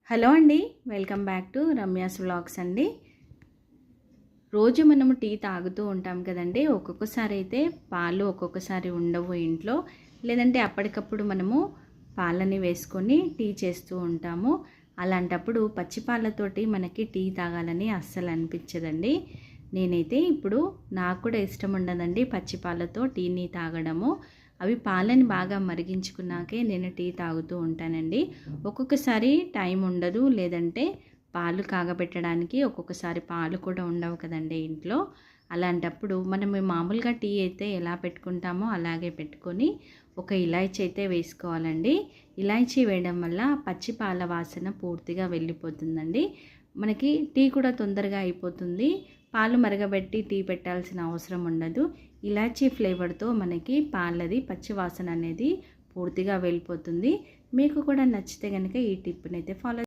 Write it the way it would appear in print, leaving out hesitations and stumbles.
Hello అండి, welcome back to Ramya's vlogs అండి. రోజు మనము టీ తాగుతూ ఉంటాం కదండి. ఒక్కొక్కసారి అయితే పాలు ఒక్కొక్కసారి ఉండవు ఇంట్లో, లేదంటే అప్పటికప్పుడు మనము పాలని వేసుకొని టీ చేస్తూ ఉంటాము. అలాంటప్పుడు పచ్చి పాలతోటి మనకి టీ తాగాలని అస్సలు అనిపించదండి. నేనైతే ఇప్పుడు నాకు కూడా ఇష్టం ఉండదండి పచ్చి పాలతో టీని తాగడము. అవి పాలని బాగా మరిగించుకున్నాకే నేను టీ తాగుతూ ఉంటానండి. ఒక్కొక్కసారి టైం ఉండదు, లేదంటే పాలు కాగబెట్టడానికి ఒక్కొక్కసారి పాలు కూడా ఉండవు కదండి ఇంట్లో. అలాంటప్పుడు మనం మామూలుగా టీ అయితే ఎలా పెట్టుకుంటామో అలాగే పెట్టుకొని ఒక ఇలాచీ అయితే వేసుకోవాలండి. ఇలాచీ వేయడం వల్ల పచ్చి పాల వాసన పూర్తిగా వెళ్ళిపోతుందండి. మనకి టీ కూడా తొందరగా అయిపోతుంది. పాలు మరగబెట్టి టీ పెట్టాల్సిన అవసరం ఉండదు. ఇలాచీ ఫ్లేవర్తో మనకి పాలది పచ్చి వాసన అనేది పూర్తిగా వెళ్ళిపోతుంది. మీకు కూడా నచ్చితే కనుక ఈ టిప్ని అయితే ఫాలో